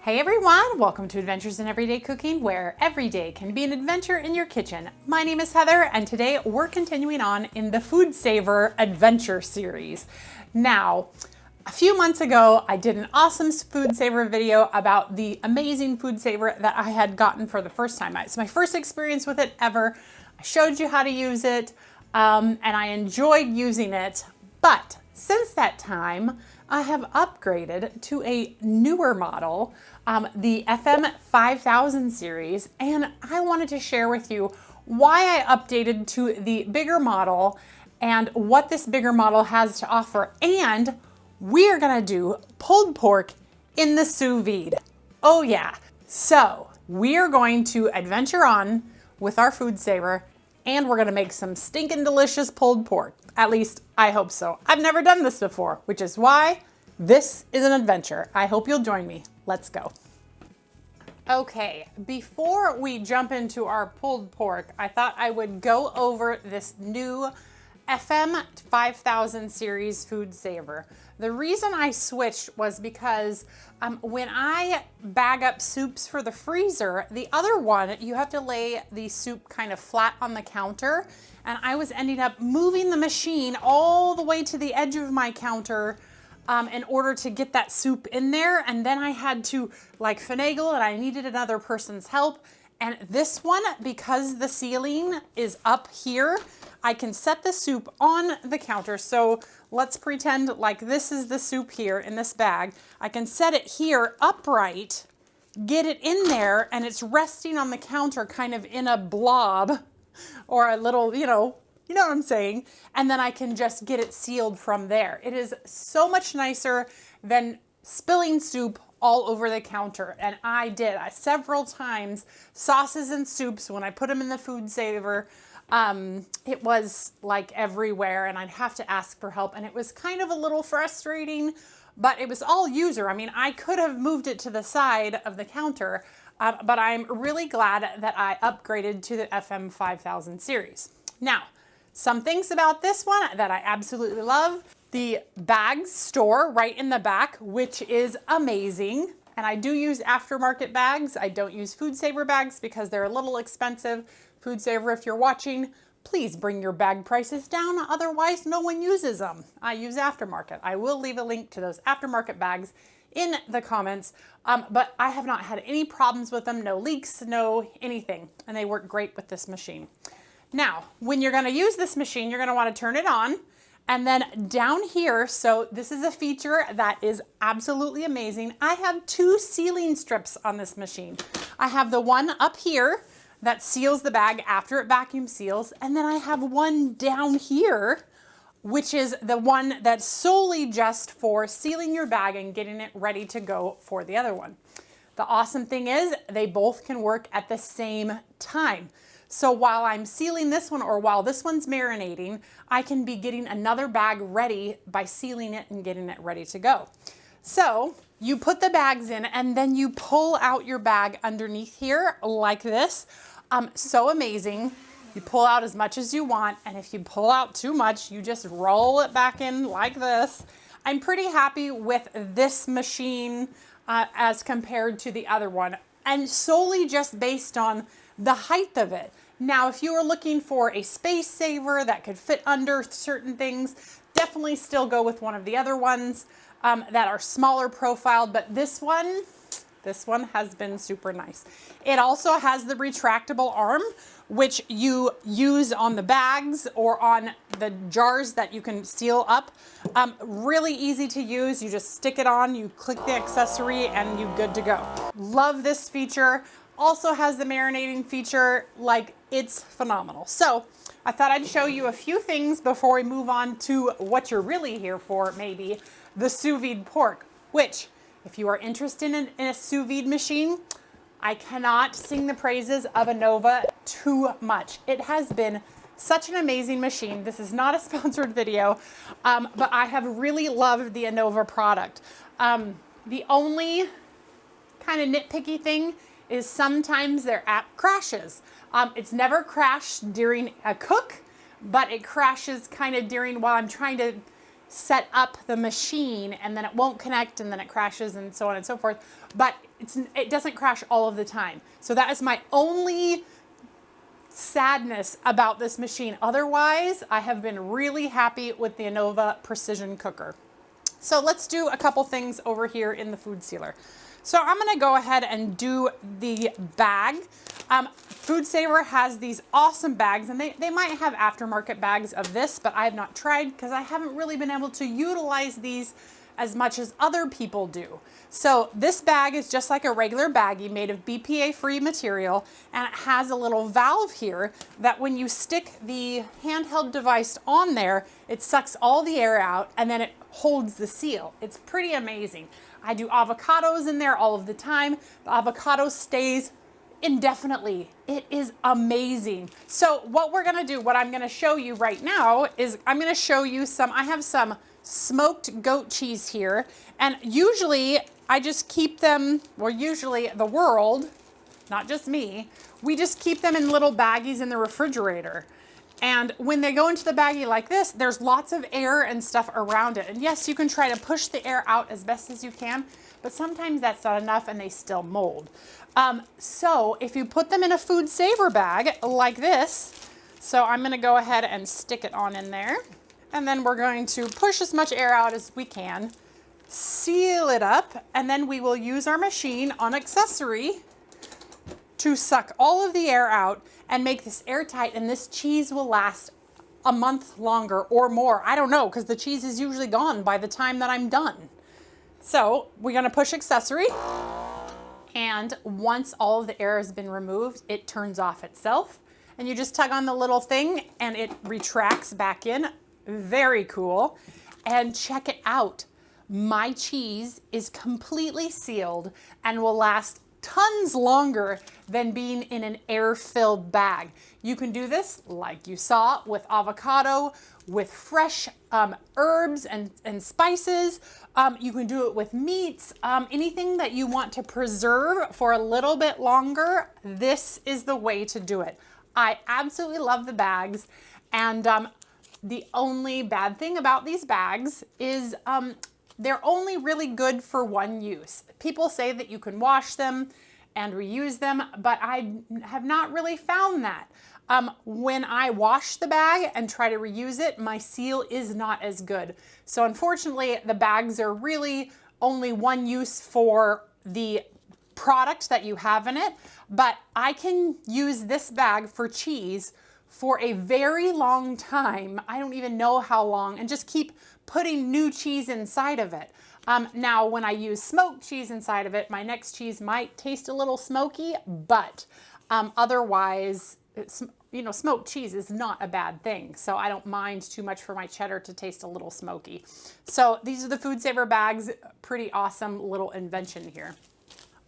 Hey everyone, welcome to Adventures in Everyday Cooking, where every day can be an adventure in your kitchen. My name is Heather, and today we're continuing on in the FoodSaver Adventure series. Now, a few months ago, I did an awesome FoodSaver video about the amazing FoodSaver that I had gotten for the first time. It's my first experience with it ever. I showed you how to use it, and I enjoyed using it, but since that time, I have upgraded to a newer model, the FM5000 series, and I wanted to share with you why I updated to the bigger model and what this bigger model has to offer. And we are gonna do pulled pork in the sous vide. Oh yeah. So we are going to adventure on with our FoodSaver, and we're gonna make some stinking delicious pulled pork. At least I hope so. I've never done this before, which is why this is an adventure. I hope you'll join me. Let's go. Okay, before we jump into our pulled pork, I thought I would go over this new FM5000 series FoodSaver. The reason I switched was because when I bag up soups for the freezer, the other one, you have to lay the soup kind of flat on the counter, and I was ending up moving the machine all the way to the edge of my counter in order to get that soup in there, and then I had to like finagle, and I needed another person's help. And this one, because the ceiling is up here, I can set the soup on the counter. So let's pretend like this is the soup here in this bag. I can set it here upright, get it in there, and it's resting on the counter kind of in a blob or a little, you know what I'm saying? And then I can just get it sealed from there. It is so much nicer than spilling soup all over the counter. And I did several times, sauces and soups, when I put them in the FoodSaver, it was like everywhere, and I'd have to ask for help. And it was kind of a little frustrating, but it was all user. I mean, I could have moved it to the side of the counter, but I'm really glad that I upgraded to the FM5000 series. Now, some things about this one that I absolutely love. The bags store right in the back, which is amazing. And I do use aftermarket bags. I don't use FoodSaver bags because they're a little expensive. FoodSaver, if you're watching, please bring your bag prices down. Otherwise, no one uses them. I use aftermarket. I will leave a link to those aftermarket bags in the comments, but I have not had any problems with them. No leaks, no anything. And they work great with this machine. Now, when you're gonna use this machine, you're gonna wanna turn it on, and then down here, so this is a feature that is absolutely amazing. I have two sealing strips on this machine. I have the one up here that seals the bag after it vacuum seals, and then I have one down here, which is the one that's solely just for sealing your bag and getting it ready to go for the other one. The awesome thing is they both can work at the same time. So while I'm sealing this one, or while this one's marinating, I can be getting another bag ready by sealing it and getting it ready to go. So you put the bags in, and then you pull out your bag underneath here like this. So amazing. You pull out as much as you want, and if you pull out too much, you just roll it back in like this. I'm pretty happy with this machine as compared to the other one, and solely just based on the height of it. Now, if you are looking for a space saver that could fit under certain things, definitely still go with one of the other ones that are smaller profiled, but this one has been super nice. It also has the retractable arm, which you use on the bags or on the jars that you can seal up. Really easy to use. You just stick it on, you click the accessory, and you're good to go. Love this feature. Also has the marinating feature. Like, it's phenomenal. So I thought I'd show you a few things before we move on to what you're really here for, maybe the sous vide pork, which, if you are interested in a sous vide machine, I cannot sing the praises of Anova too much. It has been such an amazing machine. This is not a sponsored video, but I have really loved the Anova product. The only kind of nitpicky thing is sometimes their app crashes. It's never crashed during a cook, but it crashes kind of during while I'm trying to set up the machine, and then it won't connect, and then it crashes, and so on and so forth. But it doesn't crash all of the time. So that is my only sadness about this machine. Otherwise, I have been really happy with the Anova precision cooker. So let's do a couple things over here in the food sealer. So I'm gonna go ahead and do the bag. FoodSaver has these awesome bags, and they might have aftermarket bags of this, but I have not tried because I haven't really been able to utilize these as much as other people do. So this bag is just like a regular baggie made of BPA-free material, and it has a little valve here that when you stick the handheld device on there, it sucks all the air out and then it holds the seal. It's pretty amazing. I do avocados in there all of the time. The avocado stays indefinitely. It is amazing. So what we're gonna do, what I'm gonna show you right now is I'm gonna show you I have some smoked goat cheese here, and usually I just keep them, or usually the world, not just me, we just keep them in little baggies in the refrigerator. And when they go into the baggie like this, there's lots of air and stuff around it. And yes, you can try to push the air out as best as you can, but sometimes that's not enough and they still mold. So if you put them in a FoodSaver bag like this, so I'm gonna go ahead and stick it on in there. And then we're going to push as much air out as we can, seal it up, and then we will use our machine on accessory to suck all of the air out and make this airtight, and this cheese will last a month longer or more. I don't know, because the cheese is usually gone by the time that I'm done. So we're gonna push accessory, and once all of the air has been removed, it turns off itself, and you just tug on the little thing and it retracts back in. Very cool. And check it out. My cheese is completely sealed and will last tons longer than being in an air-filled bag. You can do this like you saw with avocado, with fresh herbs and spices. You can do it with meats, anything that you want to preserve for a little bit longer. This is the way to do it. I absolutely love the bags, and the only bad thing about these bags is they're only really good for one use. People say that you can wash them and reuse them, but I have not really found that. When I wash the bag and try to reuse it, my seal is not as good. So unfortunately, the bags are really only one use for the product that you have in it, but I can use this bag for cheese for a very long time. I don't even know how long, and just keep putting new cheese inside of it. Now, when I use smoked cheese inside of it, my next cheese might taste a little smoky, but otherwise, smoked cheese is not a bad thing. So I don't mind too much for my cheddar to taste a little smoky. So these are the FoodSaver bags. Pretty awesome little invention here.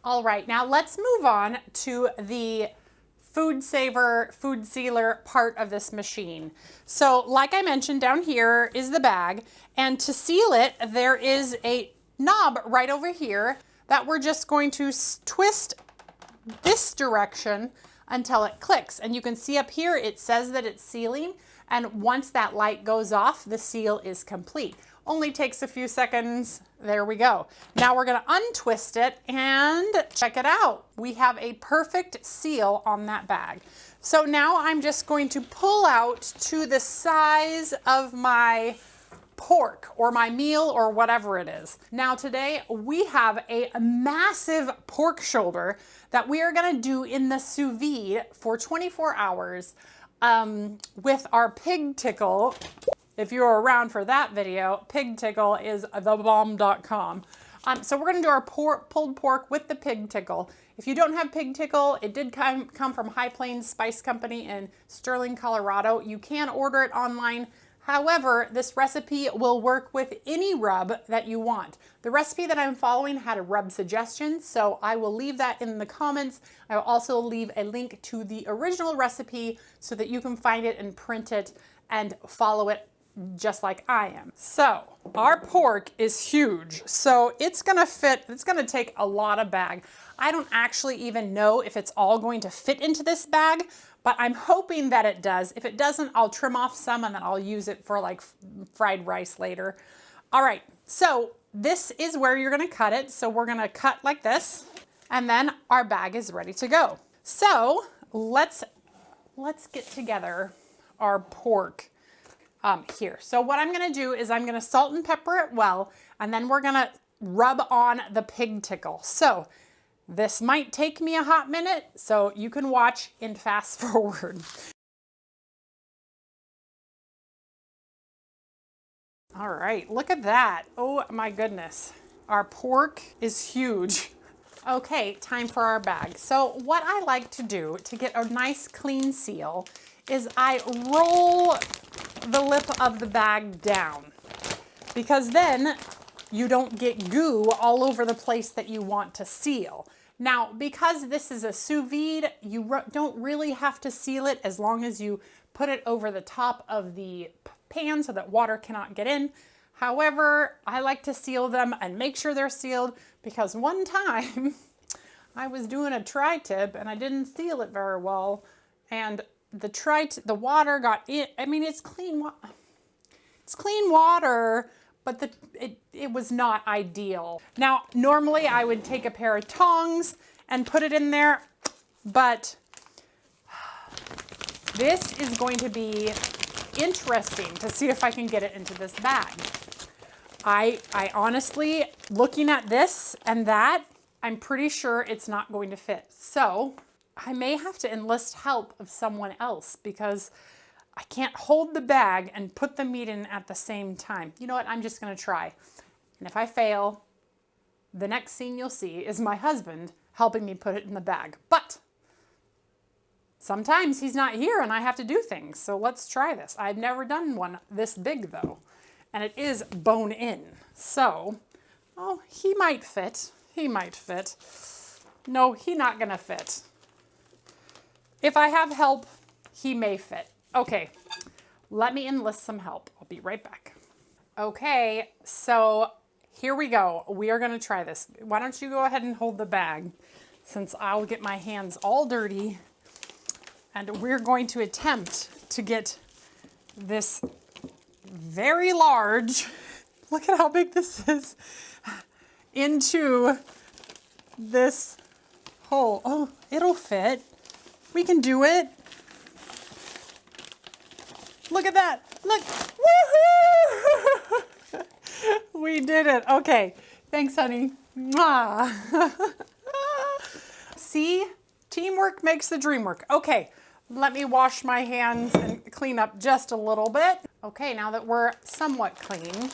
All right, now let's move on to the FoodSaver food sealer part of this machine. So like I mentioned, down here is the bag, and to seal it, there is a knob right over here that we're just going to twist this direction until it clicks. And you can see up here, it says that it's sealing, and once that light goes off, the seal is complete. Only takes a few seconds. There we go. Now we're gonna untwist it and check it out. We have a perfect seal on that bag. So now I'm just going to pull out to the size of my pork or my meal or whatever it is. Now today we have a massive pork shoulder that we are gonna do in the sous vide for 24 hours with our pig tickle. If you were around for that video, pig tickle is thebomb.com. So we're gonna do our pulled pork with the pig tickle. If you don't have pig tickle, it did come from High Plains Spice Company in Sterling, Colorado. You can order it online. However, this recipe will work with any rub that you want. The recipe that I'm following had a rub suggestion, so I will leave that in the comments. I will also leave a link to the original recipe so that you can find it and print it and follow it just like I am. So our pork is huge, so it's gonna take a lot of bag. I don't actually even know if it's all going to fit into this bag, but I'm hoping that it does. If it doesn't, I'll trim off some and then I'll use it for like fried rice later. All right, so this is where you're gonna cut it. So we're gonna cut like this, And then our bag is ready to go. So let's get together our pork here. So what I'm gonna do is I'm gonna salt and pepper it well, and then we're gonna rub on the pig tickle. So this might take me a hot minute, so you can watch and fast forward. All right, look at that. Oh my goodness. Our pork is huge. Okay, time for our bag. So what I like to do to get a nice clean seal is I roll the lip of the bag down, because then you don't get goo all over the place that you want to seal. Now, because this is a sous vide, you don't really have to seal it as long as you put it over the top of the pan so that water cannot get in. However, I like to seal them and make sure they're sealed, because one time I was doing a tri-tip and I didn't seal it very well, and the water got in. I mean, it's clean water, but it was not ideal. Now, normally I would take a pair of tongs and put it in there, but this is going to be interesting to see if I can get it into this bag. I honestly, looking at this and that, I'm pretty sure it's not going to fit. So I may have to enlist help of someone else, because I can't hold the bag and put the meat in at the same time. You know what? I'm just going to try. And if I fail, the next scene you'll see is my husband helping me put it in the bag. But sometimes he's not here and I have to do things. So let's try this. I've never done one this big though, and it is bone in. So, oh, he might fit. He might fit. No, he's not going to fit. If I have help, he may fit. Okay, let me enlist some help. I'll be right back. Okay, so here we go. We are gonna try this. Why don't you go ahead and hold the bag, since I'll get my hands all dirty, and we're going to attempt to get this very large, look at how big this is, into this hole. Oh, it'll fit. We can do it. Look at that. Look. Woohoo! We did it. Okay. Thanks, honey. Mwah. See? Teamwork makes the dream work. Okay. Let me wash my hands and clean up just a little bit. Okay, now that we're somewhat clean,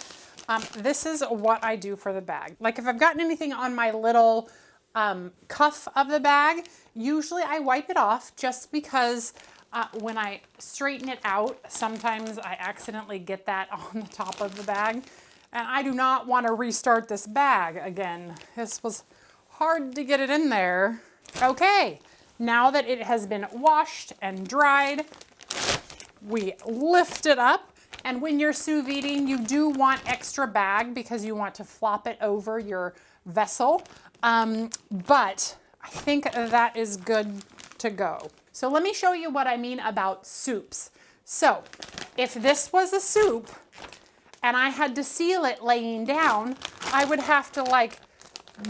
this is what I do for the bag. Like if I've gotten anything on my little cuff of the bag, usually I wipe it off, just because when I straighten it out, sometimes I accidentally get that on the top of the bag, and I do not want to restart this bag again. This was hard to get it in there. Okay, now that it has been washed and dried, we lift it up. And when you're sous videing, you do want extra bag because you want to flop it over your vessel. But I think that is good to go. So let me show you what I mean about soups. So if this was a soup and I had to seal it laying down, I would have to like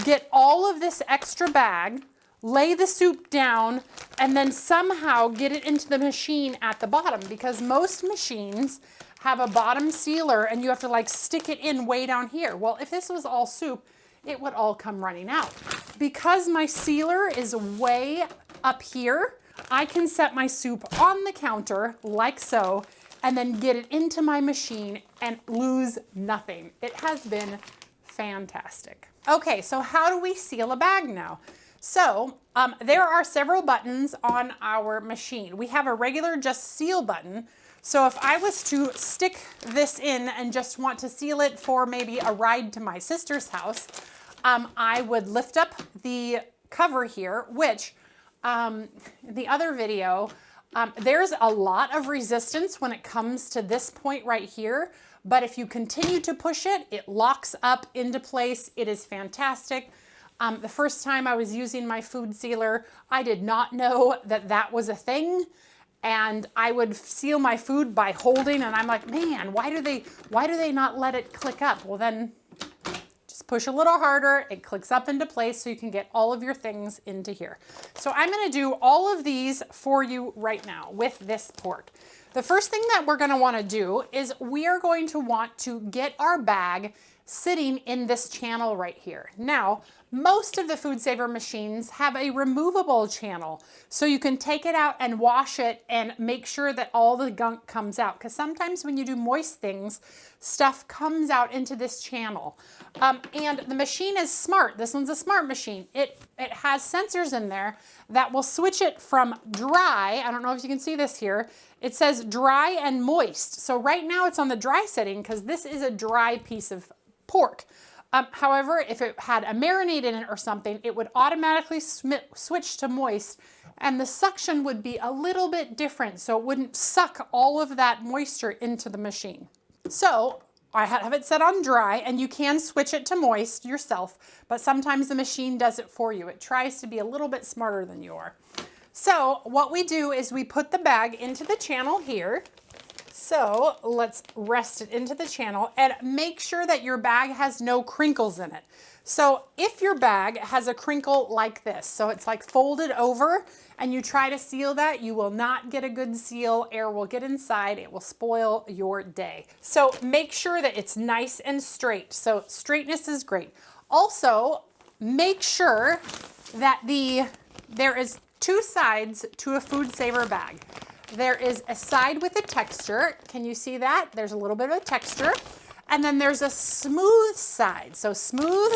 get all of this extra bag, lay the soup down, and then somehow get it into the machine at the bottom, because most machines have a bottom sealer and you have to like stick it in way down here. Well, if this was all soup, it would all come running out. Because my sealer is way up here, I can set my soup on the counter like so, and then get it into my machine and lose nothing. It has been fantastic. Okay, so how do we seal a bag now? So there are several buttons on our machine. We have a regular just seal button. So if I was to stick this in and just want to seal it for maybe a ride to my sister's house, I would lift up the cover here, which the other video, there's a lot of resistance when it comes to this point right here, but if you continue to push it, it locks up into place. It is fantastic. The first time I was using my food sealer, I did not know that that was a thing, and I would seal my food by holding, and I'm like, man, why do they not let it click up? Well, then just Just push a little harder, it clicks up into place so you can get all of your things into here. So I'm gonna do all of these for you right now with this pork. The first thing that we're gonna wanna do is we are going to want to get our bag sitting in this channel right here. Now, most of the FoodSaver machines have a removable channel, so you can take it out and wash it and make sure that all the gunk comes out. Because sometimes when you do moist things, stuff comes out into this channel. And the machine is smart. This one's a smart machine. It has sensors in there that will switch it from dry. I don't know if you can see this here. It says dry and moist. So right now it's on the dry setting because this is a dry piece of pork. However, if it had a marinade in it or something, it would automatically switch to moist, and the suction would be a little bit different, so it wouldn't suck all of that moisture into the machine. So I have it set on dry, and you can switch it to moist yourself, but sometimes the machine does it for you. It tries to be a little bit smarter than you are. So what we do is we put the bag into the channel here. So let's rest it into the channel and make sure that your bag has no crinkles in it. So if your bag has a crinkle like this, so it's like folded over and you try to seal that, you will not get a good seal. Air will get inside. It will spoil your day. So make sure that it's nice and straight. So straightness is great. Also, make sure that there is two sides to a FoodSaver bag. There is a side with a texture. Can you see that? There's a little bit of a texture. And then there's a smooth side. So smooth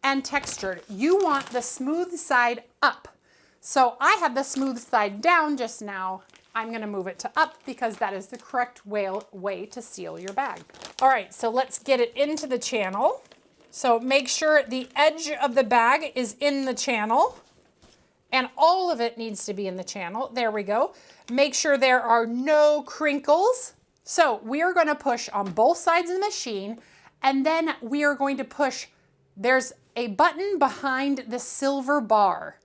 and textured. You want the smooth side up. So I had the smooth side down just now. I'm gonna move it to up because that is the correct way to seal your bag. All right, so let's get it into the channel. So make sure the edge of the bag is in the channel. And all of it needs to be in the channel. There we go. Make sure there are no crinkles. So we are going to push on both sides of the machine, and then we are going to push. There's a button behind the silver bar,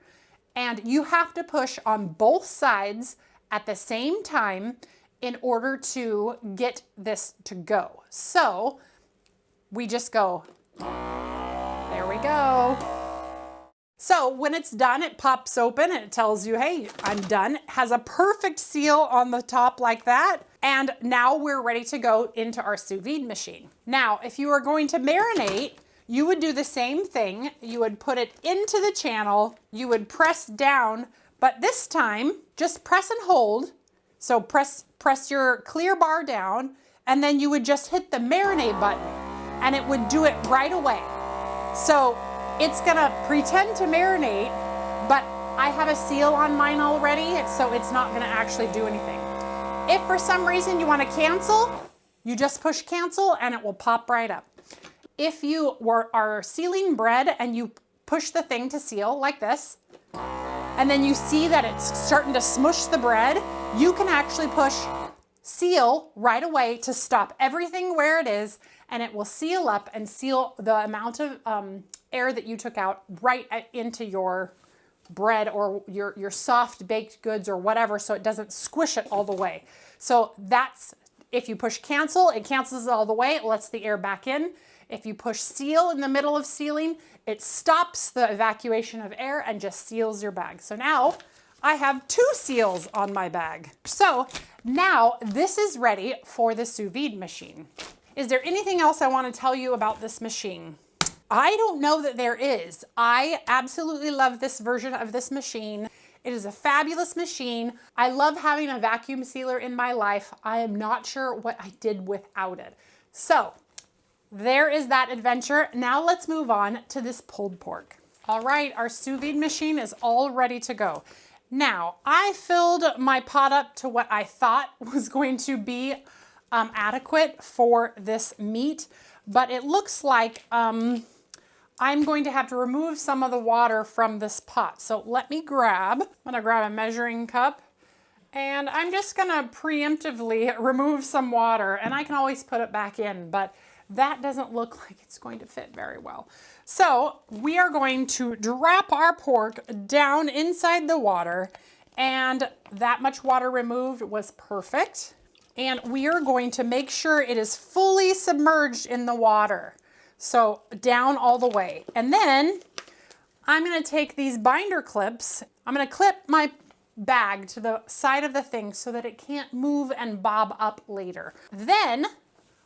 and you have to push on both sides at the same time in order to get this to go. So we just go, there we go. So when it's done, it pops open and it tells you, hey, I'm done. It has a perfect seal on the top like that. And now we're ready to go into our sous vide machine. Now, if you are going to marinate, you would do the same thing. You would put it into the channel, you would press down, but this time just press and hold. So press your clear bar down, and then you would just hit the marinate button and it would do it right away. So it's gonna pretend to marinate, but I have a seal on mine already, so it's not gonna actually do anything. If for some reason you wanna cancel, you just push cancel and it will pop right up. If you are sealing bread and you push the thing to seal like this, and then you see that it's starting to smush the bread, you can actually push seal right away to stop everything where it is, and it will seal up and seal the amount of air that you took out right into your bread or your soft baked goods or whatever, so it doesn't squish it all the way. So that's, if you push cancel, it cancels it all the way, it lets the air back in. If you push seal in the middle of sealing, it stops the evacuation of air and just seals your bag. So now I have 2 seals on my bag. So now this is ready for the sous vide machine. Is there anything else I want to tell you about this machine? I don't know that there is. I absolutely love this version of this machine. It is a fabulous machine. I love having a vacuum sealer in my life. I am not sure what I did without it. So there is that adventure. Now let's move on to this pulled pork. All right, our sous vide machine is all ready to go. Now, I filled my pot up to what I thought was going to be adequate for this meat, but it looks like I'm going to have to remove some of the water from this pot. So let me I'm gonna grab a measuring cup, and I'm just gonna preemptively remove some water, and I can always put it back in, but that doesn't look like it's going to fit very well. So we are going to drop our pork down inside the water, and that much water removed was perfect. And we are going to make sure it is fully submerged in the water. So down all the way. And then I'm gonna take these binder clips. I'm gonna clip my bag to the side of the thing so that it can't move and bob up later. Then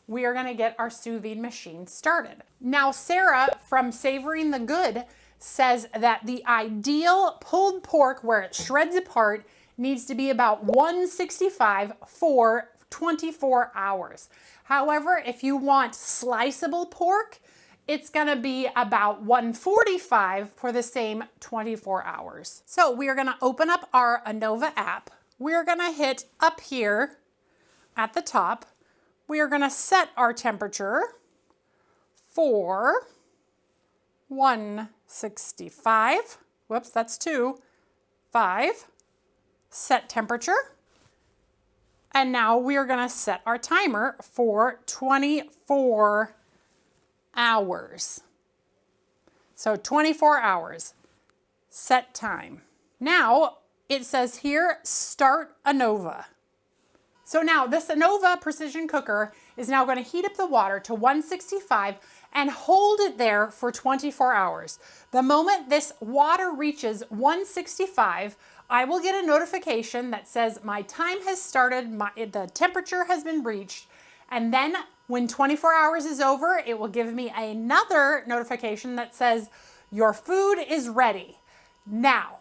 we are gonna get our sous vide machine started. Now, Sarah from Savoring the Good says that the ideal pulled pork where it shreds apart needs to be about 165 for 24 hours. However, if you want sliceable pork, it's gonna be about 145 for the same 24 hours. So we are gonna open up our Anova app. We're gonna hit up here at the top. We are gonna set our temperature for 165. Whoops, that's 5. Set temperature. And now we are gonna set our timer for 24 hours. So 24 hours, set time. Now it says here, start Anova. So now this Anova precision cooker is now going to heat up the water to 165 and hold it there for 24 hours. The moment this water reaches 165, I will get a notification that says my time has started, the temperature has been reached, and then when 24 hours is over, it will give me another notification that says your food is ready. Now,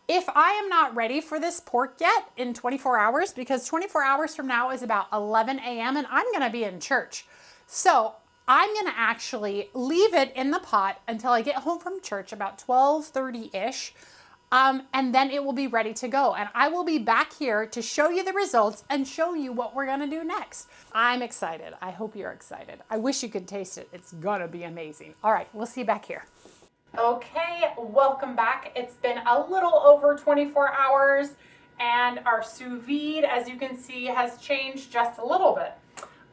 if I am not ready for this pork yet in 24 hours, because 24 hours from now is about 11 a.m. and I'm gonna be in church. So I'm gonna actually leave it in the pot until I get home from church about 12:30-ish. And then it will be ready to go. And I will be back here to show you the results and show you what we're gonna do next. I'm excited. I hope you're excited. I wish you could taste it. It's gonna be amazing. All right, we'll see you back here. Okay, welcome back. It's been a little over 24 hours and our sous vide, as you can see, has changed just a little bit.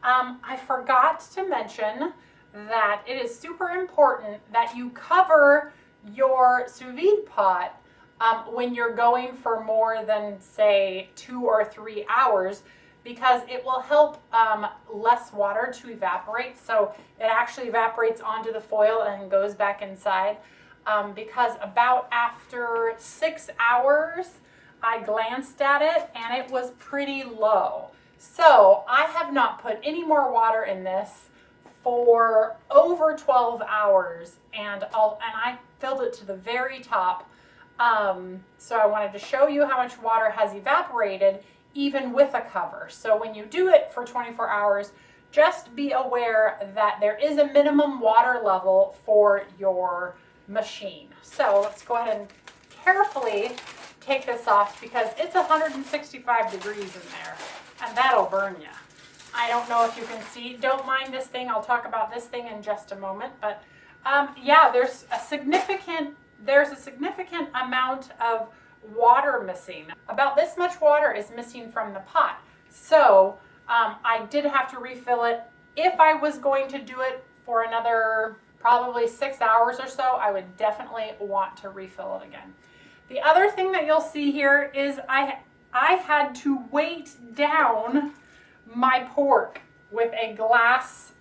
I forgot to mention that it is super important that you cover your sous vide pot when you're going for more than, say, 2 or 3 hours, because it will help less water to evaporate. So it actually evaporates onto the foil and goes back inside. Because about after 6 hours, I glanced at it and it was pretty low. So I have not put any more water in this for over 12 hours, and I filled it to the very top. So I wanted to show you how much water has evaporated even with a cover. So when you do it for 24 hours, just be aware that there is a minimum water level for your machine. So let's go ahead and carefully take this off because it's 165 degrees in there and that'll burn you. I don't know if you can see, don't mind this thing. I'll talk about this thing in just a moment, but yeah, there's a significant amount of water missing. About this much water is missing from the pot. So I did have to refill it. If I was going to do it for another probably 6 hours or so, I would definitely want to refill it again. The other thing that you'll see here is I had to weight down my pork with a glass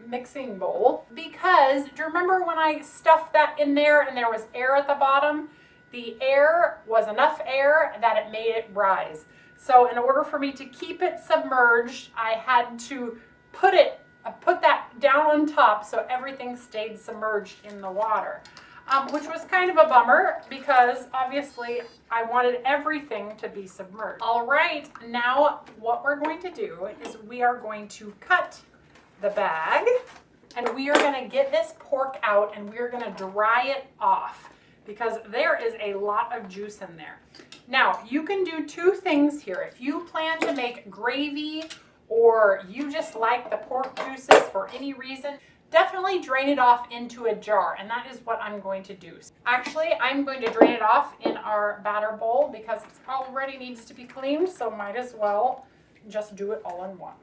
mixing bowl, because do you remember when I stuffed that in there and there was air at the bottom? The air was enough air that it made it rise. So in order for me to keep it submerged, I had to put that down on top so everything stayed submerged in the water, which was kind of a bummer because obviously I wanted everything to be submerged. All right, now what we're going to do is we are going to cut the bag and we are going to get this pork out and we're going to dry it off because there is a lot of juice in there. Now, you can do two things here. If you plan to make gravy or you just like the pork juices for any reason, definitely drain it off into a jar, and that is what I'm going to do. Actually, I'm going to drain it off in our batter bowl because it already needs to be cleaned, so might as well just do it all in one.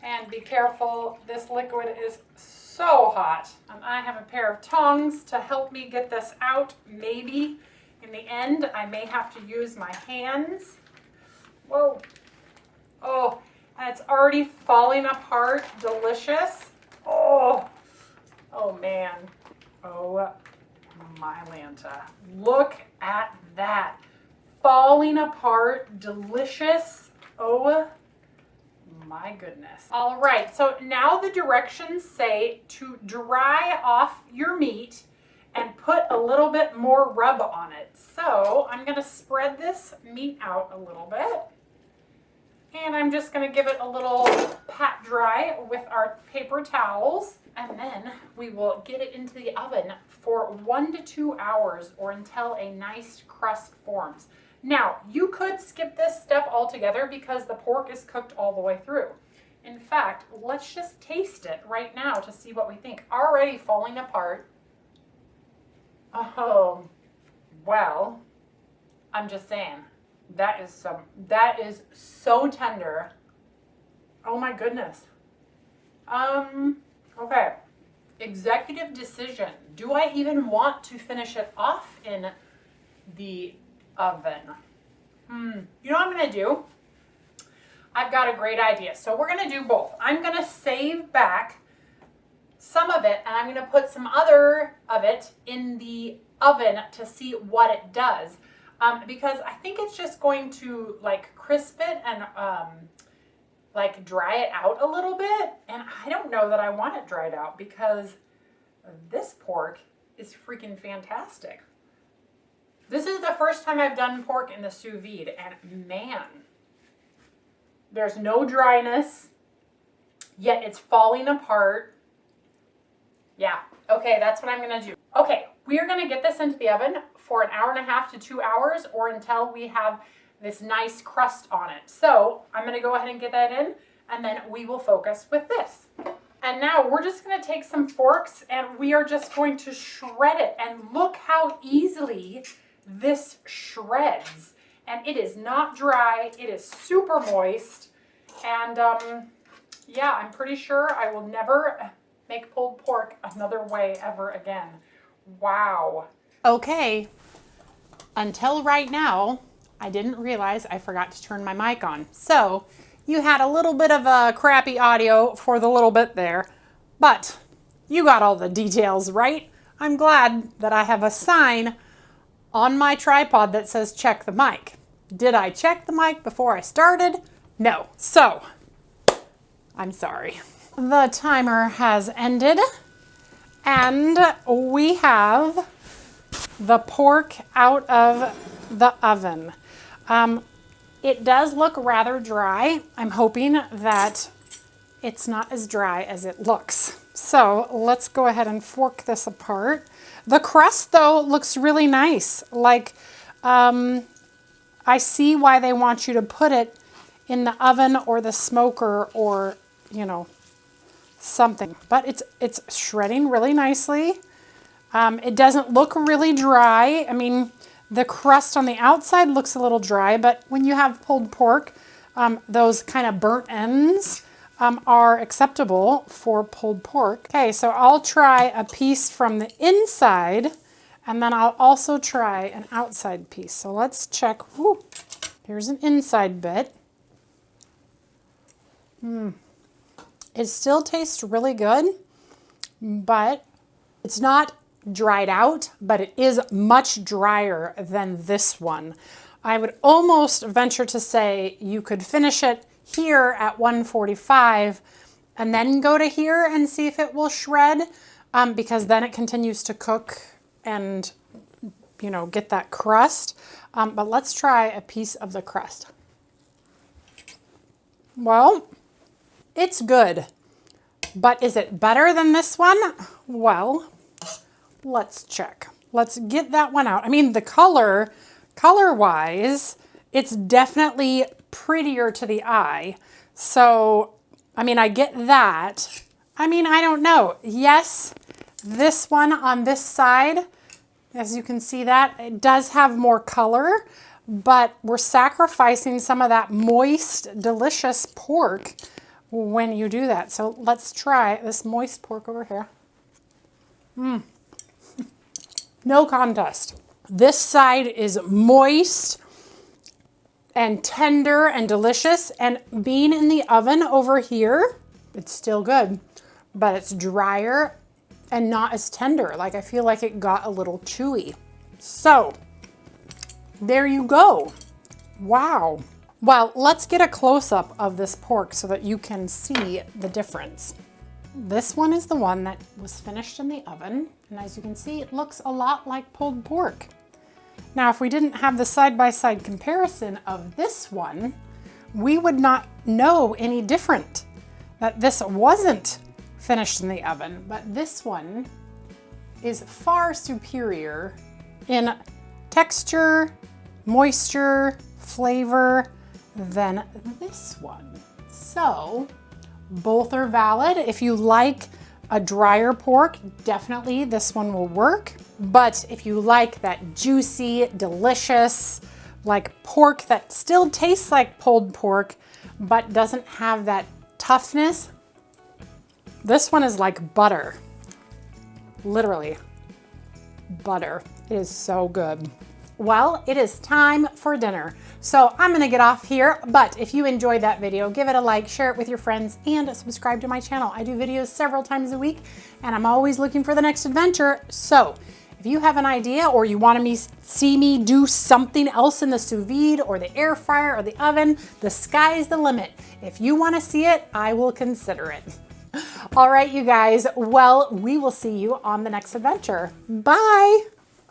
And be careful, this liquid is so hot. I have a pair of tongs to help me get this out. Maybe in the end, I may have to use my hands. Whoa. Oh, and it's already falling apart. Delicious. Oh, oh man. Oh my Lanta. Look at that. Falling apart, delicious. Oh my goodness. All right, so now the directions say to dry off your meat and put a little bit more rub on it. So I'm gonna spread this meat out a little bit. And I'm just gonna give it a little pat dry with our paper towels. And then we will get it into the oven for 1 to 2 hours or until a nice crust forms. Now, you could skip this step altogether because the pork is cooked all the way through. In fact, let's just taste it right now to see what we think. Already falling apart. Oh, well, I'm just saying, that is so tender. Oh my goodness. Okay. Executive decision. Do I even want to finish it off in the oven? You know what I'm gonna do? I've got a great idea. So we're gonna do both. I'm gonna save back some of it and I'm gonna put some other of it in the oven to see what it does. Because I think it's just going to like crisp it and like dry it out a little bit. And I don't know that I want it dried out because this pork is freaking fantastic. This is the first time I've done pork in the sous vide, and man, there's no dryness, yet it's falling apart. Yeah, okay, that's what I'm gonna do. Okay, we are gonna get this into the oven for 1.5 hours to 2 hours or until we have this nice crust on it. So I'm gonna go ahead and get that in and then we will focus with this. And now we're just gonna take some forks and we are just going to shred it, and look how easily this shreds. And it is not dry, it is super moist. And yeah, I'm pretty sure I will never make pulled pork another way ever again. Wow. Okay, until right now, I didn't realize I forgot to turn my mic on. So you had a little bit of a crappy audio for the little bit there, but you got all the details right. I'm glad that I have a sign on my tripod that says check the mic. Did I check the mic before I started? No. So, I'm sorry. The timer has ended and we have the pork out of the oven. It does look rather dry. I'm hoping that it's not as dry as it looks. So let's go ahead and fork this apart. The crust though looks really nice. Like, I see why they want you to put it in the oven or the smoker or, you know, something. But it's shredding really nicely. It doesn't look really dry. I mean, the crust on the outside looks a little dry, but when you have pulled pork, those kind of burnt ends are acceptable for pulled pork. Okay, so I'll try a piece from the inside, and then I'll also try an outside piece. So let's check. Woo, here's an inside bit. It still tastes really good, but it's not dried out, but it is much drier than this one. I would almost venture to say you could finish it here at 145 and then go to here and see if it will shred, because then it continues to cook and, you know, get that crust. But let's try a piece of the crust. Well, it's good, but is it better than this one? Well, let's check. Let's get that one out. I mean, the color-wise, it's definitely prettier to the eye. So, I mean, I get that. I mean, I don't know. Yes, this one on this side, as you can see that, it does have more color, but we're sacrificing some of that moist, delicious pork when you do that. So let's try this moist pork over here. No contest. This side is moist and tender and delicious, and being in the oven over here, it's still good. but it's drier and not as tender. Like I feel like it got a little chewy. So there you go. Wow. Well, let's get a close-up of this pork so that you can see the difference. This one is the one that was finished in the oven. And as you can see, it looks a lot like pulled pork. Now, if we didn't have the side-by-side comparison of this one, we would not know any different, that this wasn't finished in the oven, but this one is far superior in texture, moisture, flavor than this one. So both are valid. If you like a drier pork, definitely this one will work. But if you like that juicy, delicious, like pork that still tastes like pulled pork, but doesn't have that toughness, this one is like butter. Literally, butter. It is so good. Well, it is time for dinner. So I'm gonna get off here, but if you enjoyed that video, give it a like, share it with your friends, and subscribe to my channel. I do videos several times a week, and I'm always looking for the next adventure. So if you have an idea or you want to see me do something else in the sous vide or the air fryer or the oven, the sky is the limit. If you want to see it, I will consider it. All right, you guys. Well, we will see you on the next adventure. Bye.